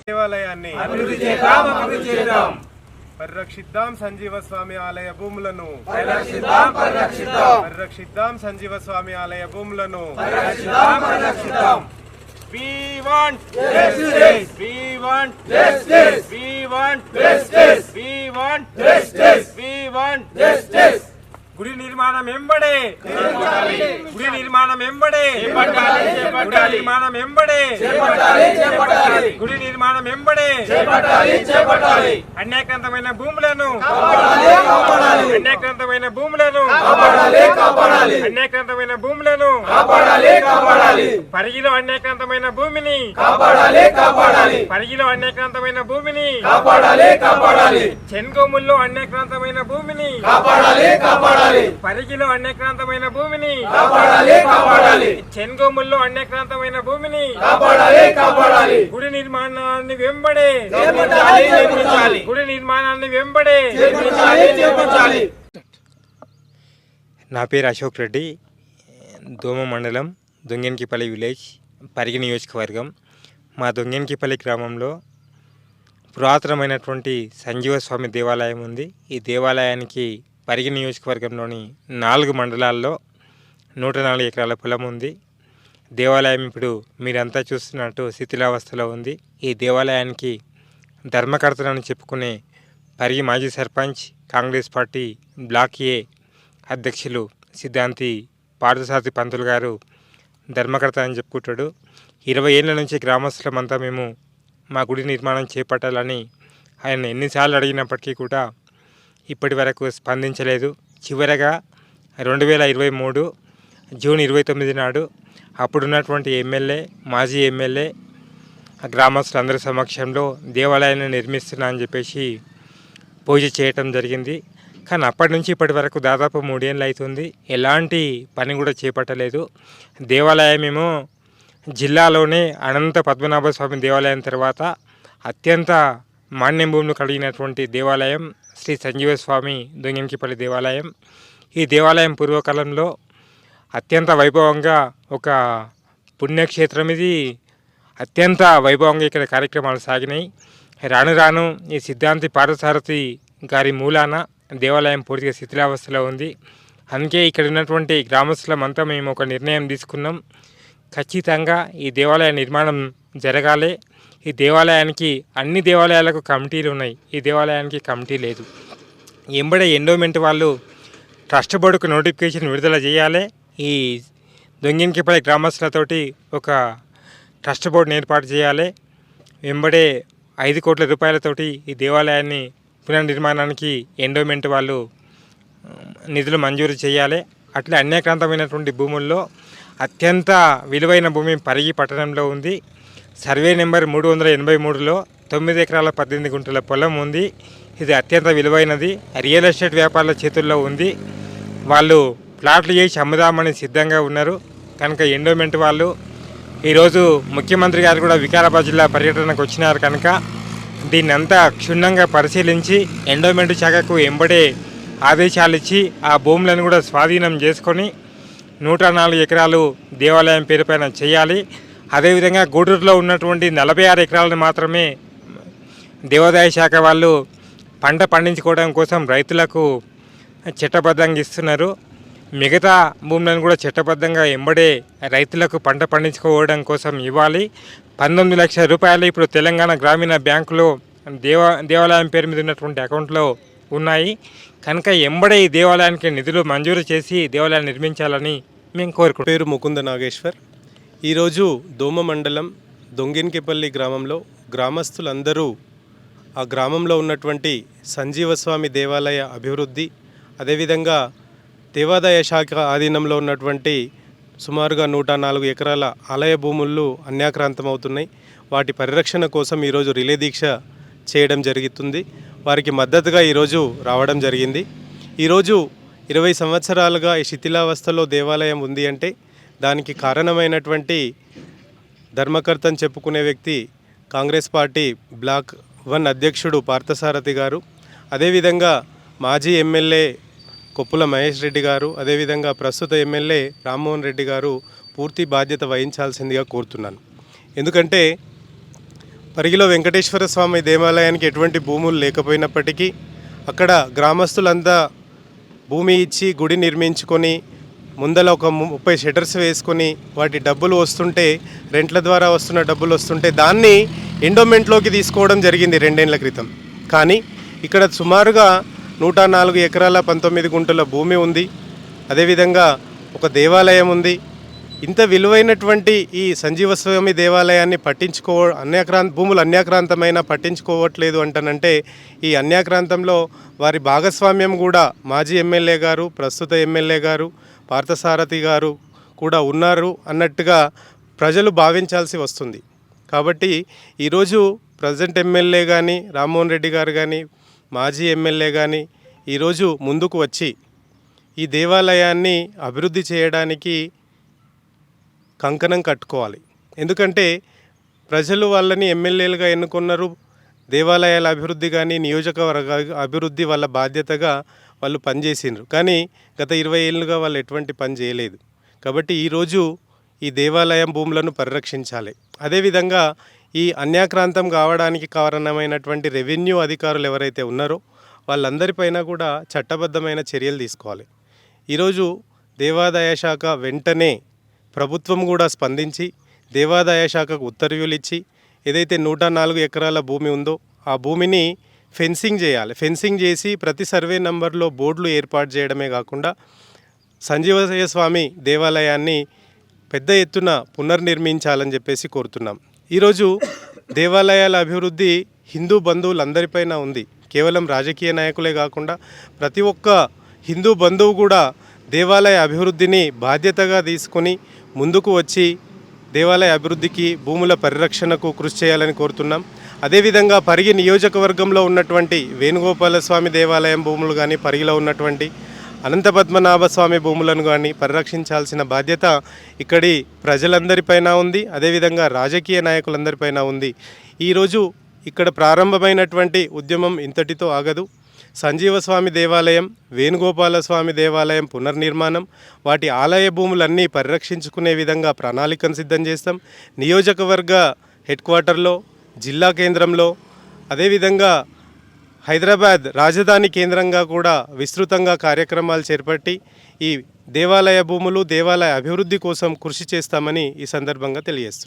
దేవాలయాన్ని పరిరక్షిద్దాం. సంజీవ స్వామి ఆలయ భూములను పరిరక్షిద్దాం. సంజీవ స్వామి ఆలయ భూములను We want justice. We want justice. We want justice. We want justice. We want justice. గుడి నిర్మాణం ఎంబడే గుడి నిర్మాణం ఎంబడే గుడి నిర్మాణం ఎంబడే గుడి నిర్మాణం ఎంబడే అన్యాక్రాంతమైన భూములను అన్యాక్రాంతమైన భూములను అన్యాక్రాంతమైన భూములను పరిగిలో అన్యాక్రాంతమైన భూమిని పరిగిలో అన్యాక్రాంతమైన భూమిని చెన్గోముల్లో అన్యాక్రాంతమైన భూమిని పరిగిలో అన్యాక్రాంతమైన భూమిని చెన్గోముల్లో అన్యాక్రాంతమైన భూమిని గుడి నిర్మాణాన్ని వెంబడే గుడి నిర్మాణాన్ని వెంబడే. నా పేరు అశోక్ రెడ్డి, దోమ మండలం, దొంగెన్కిపల్లి విలేజ్, పరిగి నియోజకవర్గం. మా దొంగెన్కిపల్లి గ్రామంలో పురాతనమైనటువంటి సంజీవ స్వామి దేవాలయం ఉంది. ఈ దేవాలయానికి పరిగి నియోజకవర్గంలోని 4 మండలాల్లో 104 ఎకరాల పొలం ఉంది. దేవాలయం ఇప్పుడు మీరంతా చూస్తున్నట్టు శిథిలావస్థలో ఉంది. ఈ దేవాలయానికి ధర్మకర్తలను చెప్పుకునే పరిగి మాజీ సర్పంచ్, కాంగ్రెస్ పార్టీ బ్లాక్ ఏ అధ్యక్షులు సిద్ధాంతి పార్థసారథి పంతులు గారు ధర్మకర్త అని చెప్పుకుంటాడు. 20 ఏళ్ళ నుంచి గ్రామస్తులమంతా మేము మా గుడి నిర్మాణం చేపట్టాలని ఆయన ఎన్నిసార్లు అడిగినప్పటికీ కూడా ఇప్పటి వరకు స్పందించలేదు. చివరగా 2023 జూన్ 29 నాడు అప్పుడున్నటువంటి ఎమ్మెల్యే, మాజీ ఎమ్మెల్యే గ్రామస్తులందరి సమక్షంలో దేవాలయాన్ని నిర్మిస్తున్నా అని చెప్పేసి పూజ చేయటం జరిగింది. కానీ అప్పటి నుంచి ఇప్పటి వరకు దాదాపు 3 ఏళ్ళు అవుతుంది. ఎలాంటి పని కూడా చేపట్టలేదు. దేవాలయం ఏమో జిల్లాలోనే అనంత పద్మనాభ స్వామి దేవాలయం తర్వాత అత్యంత మాన్యం భూములు కలిగినటువంటి దేవాలయం శ్రీ సంజీవ స్వామి దొంగెన్కిపల్లి దేవాలయం. ఈ దేవాలయం పూర్వకాలంలో అత్యంత వైభవంగా ఒక పుణ్యక్షేత్రం. ఇది అత్యంత వైభవంగా ఇక్కడ కార్యక్రమాలు సాగినాయి. రాను రాను ఈ సిద్ధాంతి పార్థసారథి గారి మూలాన దేవాలయం పూర్తిగా శిథిలావస్థలో ఉంది. అందుకే ఇక్కడ ఉన్నటువంటి గ్రామస్తులమంతా మేము ఒక నిర్ణయం తీసుకున్నాం. ఖచ్చితంగా ఈ దేవాలయ నిర్మాణం జరగాలి. ఈ దేవాలయానికి అన్ని దేవాలయాలకు కమిటీలు ఉన్నాయి, ఈ దేవాలయానికి కమిటీ లేదు. ఎంబడే ఎండోమెంట్ వాళ్ళు ట్రస్ట్ బోర్డుకు నోటిఫికేషన్ విడుదల చేయాలి. ఈ దొంగెన్కిపల్లి గ్రామస్తులతోటి ఒక ట్రస్ట్ బోర్డుని ఏర్పాటు చేయాలి. వెంబడే 5 కోట్ల రూపాయలతోటి ఈ దేవాలయాన్ని పునర్నిర్మాణానికి ఎండోమెంట్ వాళ్ళు నిధులు మంజూరు చేయాలి. అట్లే అన్యాక్రాంతమైనటువంటి భూముల్లో అత్యంత విలువైన భూమి పరిగి పట్టణంలో ఉంది. సర్వే నెంబర్ 383లో 9 ఎకరాల 18 గుంటల పొలం ఉంది. ఇది అత్యంత విలువైనది. రియల్ ఎస్టేట్ వ్యాపారుల చేతుల్లో ఉంది. వాళ్ళు ప్లాట్లు చేసి అమ్ముదామని సిద్ధంగా ఉన్నారు. కనుక ఎండోమెంట్ వాళ్ళు ఈరోజు ముఖ్యమంత్రి గారు కూడా వికారాబాద్ జిల్లా పర్యటనకు వచ్చినారు. కనుక దీన్నంతా క్షుణ్ణంగా పరిశీలించి ఎండోమెంట్ శాఖకు ఎంబడే ఆదేశాలు ఇచ్చి ఆ భూములను కూడా స్వాధీనం చేసుకొని 104 ఎకరాలు దేవాలయం పేరుపైన చేయాలి. అదేవిధంగా గూడూరులో ఉన్నటువంటి 46 ఎకరాలను మాత్రమే దేవాదాయ శాఖ వాళ్ళు పంట పండించుకోవడం కోసం రైతులకు చట్టబద్ధంగా ఇస్తున్నారు. మిగతా భూములను కూడా చట్టబద్ధంగా ఎంబడే రైతులకు పంట పండించుకోవడం కోసం ఇవ్వాలి. 19 లక్షల రూపాయలు ఇప్పుడు తెలంగాణ గ్రామీణ బ్యాంకులో దేవాలయం పేరు మీద ఉన్నటువంటి అకౌంట్లో ఉన్నాయి. కనుక ఎంబడే ఈ దేవాలయానికి నిధులు మంజూరు చేసి దేవాలయాన్ని నిర్మించాలని మేము కోరుకుంటున్నాం. పేరు ముకుంద నాగేశ్వర్. ఈరోజు దోమ మండలం దొంగిన్కిపల్లి గ్రామంలో గ్రామస్తులందరూ ఆ గ్రామంలో ఉన్నటువంటి సంజీవస్వామి దేవాలయ అభివృద్ధి, అదేవిధంగా దేవాదాయ శాఖ ఆధీనంలో ఉన్నటువంటి సుమారుగా 104 ఎకరాల ఆలయ భూములు అన్యాక్రాంతమవుతున్నాయి. వాటి పరిరక్షణ కోసం ఈరోజు రిలే దీక్ష చేయడం జరుగుతుంది. వారికి మద్దతుగా ఈరోజు రావడం జరిగింది. ఈరోజు 20 సంవత్సరాలుగా ఈ శిథిలావస్థలో దేవాలయం ఉంది అంటే దానికి కారణమైనటువంటి ధర్మకర్తని చెప్పుకునే వ్యక్తి కాంగ్రెస్ పార్టీ బ్లాక్ 1 అధ్యక్షుడు పార్థసారథి గారు, అదేవిధంగా మాజీ ఎమ్మెల్యే కొప్పుల మహేష్ రెడ్డి గారు, అదేవిధంగా ప్రస్తుత ఎమ్మెల్యే రామ్మోహన్ రెడ్డి గారు పూర్తి బాధ్యత వహించాల్సిందిగా కోరుతున్నాను. ఎందుకంటే పరిగిలో వెంకటేశ్వర స్వామి దేవాలయానికి ఎటువంటి భూములు లేకపోయినప్పటికీ అక్కడ గ్రామస్తులంతా భూమి ఇచ్చి గుడి నిర్మించుకొని ముందల ఒక 30 షట్టర్స్ వేసుకొని వాటి డబ్బులు వస్తుంటే, రెంట్ల ద్వారా వస్తున్న డబ్బులు వస్తుంటే దాన్ని ఎండోమెంట్లోకి తీసుకోవడం జరిగింది 2 ఏళ్ల క్రితం. కానీ ఇక్కడ సుమారుగా 104 ఎకరాల 19 గుంటల భూమి ఉంది. అదేవిధంగా ఒక దేవాలయం ఉంది. ఇంత విలువైనటువంటి ఈ సంజీవస్వామి దేవాలయాన్ని భూములు అన్యాక్రాంతమైన పట్టించుకోవట్లేదు అంటానంటే ఈ అన్యాక్రాంతంలో వారి భాగస్వామ్యం కూడా మాజీ ఎమ్మెల్యే గారు, ప్రస్తుత ఎమ్మెల్యే గారు, పార్థసారథి గారు కూడా ఉన్నారు అన్నట్టుగా ప్రజలు భావించాల్సి వస్తుంది. కాబట్టి ఈరోజు ప్రజెంట్ ఎమ్మెల్యే కానీ, రామ్మోహన్ రెడ్డి గారు కానీ, మాజీ ఎమ్మెల్యే కానీ ఈరోజు ముందుకు వచ్చి ఈ దేవాలయాన్ని అభివృద్ధి చేయడానికి కంకణం కట్టుకోవాలి. ఎందుకంటే ప్రజలు వాళ్ళని ఎమ్మెల్యేలుగా ఎన్నుకున్నారు. దేవాలయాల అభివృద్ధి కానీ నియోజకవర్గ అభివృద్ధి వాళ్ళ బాధ్యతగా వాళ్ళు పనిచేసినారు. కానీ గత 20 ఏళ్ళుగా వాళ్ళు ఎటువంటి పని చేయలేదు. కాబట్టి ఈరోజు ఈ దేవాలయం భూములను పరిరక్షించాలి. అదేవిధంగా ఈ అన్యాక్రాంతం కావడానికి కారణమైనటువంటి రెవెన్యూ అధికారులు ఎవరైతే ఉన్నారో వాళ్ళందరిపైన కూడా చట్టబద్ధమైన చర్యలు తీసుకోవాలి. ఈరోజు దేవాదాయ శాఖ వెంటనే ప్రభుత్వం కూడా స్పందించి దేవాదాయ శాఖకు ఉత్తర్వులు ఇచ్చి ఏదైతే 104 ఎకరాల భూమి ఉందో ఆ భూమిని ఫెన్సింగ్ చేయాలి. ఫెన్సింగ్ చేసి ప్రతి సర్వే నంబర్లో బోర్డులు ఏర్పాటు చేయడమే కాకుండా సంజీవయ్య స్వామి దేవాలయాన్ని పెద్ద ఎత్తున పునర్నిర్మించాలని చెప్పేసి కోరుతున్నాం. ఈరోజు దేవాలయాల అభివృద్ధి హిందూ బంధువులందరిపైన ఉంది. కేవలం రాజకీయ నాయకులే కాకుండా ప్రతి ఒక్క హిందూ బంధువు కూడా దేవాలయ అభివృద్ధిని బాధ్యతగా తీసుకొని ముందుకు వచ్చి దేవాలయ అభివృద్ధికి, భూముల పరిరక్షణకు కృషి చేయాలని కోరుతున్నాం. అదేవిధంగా పరిగి నియోజకవర్గంలో ఉన్నటువంటి వేణుగోపాల స్వామి దేవాలయం భూములు కానీ, పరిగిలో ఉన్నటువంటి అనంత పద్మనాభ స్వామి భూములను కానీ పరిరక్షించాల్సిన బాధ్యత ఇక్కడి ప్రజలందరిపైన ఉంది. అదేవిధంగా రాజకీయ నాయకులందరిపైన ఉంది. ఈరోజు ఇక్కడ ప్రారంభమైనటువంటి ఉద్యమం ఇంతటితో ఆగదు. సంజీవస్వామి దేవాలయం, వేణుగోపాల స్వామి దేవాలయం పునర్నిర్మాణం, వాటి ఆలయ భూములన్నీ పరిరక్షించుకునే విధంగా ప్రణాళికను సిద్ధం చేస్తాం. నియోజకవర్గ హెడ్ క్వార్టర్లో, జిల్లా కేంద్రంలో, అదేవిధంగా హైదరాబాద్ రాజధాని కేంద్రంగా కూడా విస్తృతంగా కార్యక్రమాలు చేపట్టి ఈ దేవాలయ భూములు, దేవాలయ అభివృద్ధి కోసం కృషి చేస్తామని ఈ సందర్భంగా తెలియజేస్తున్నాం.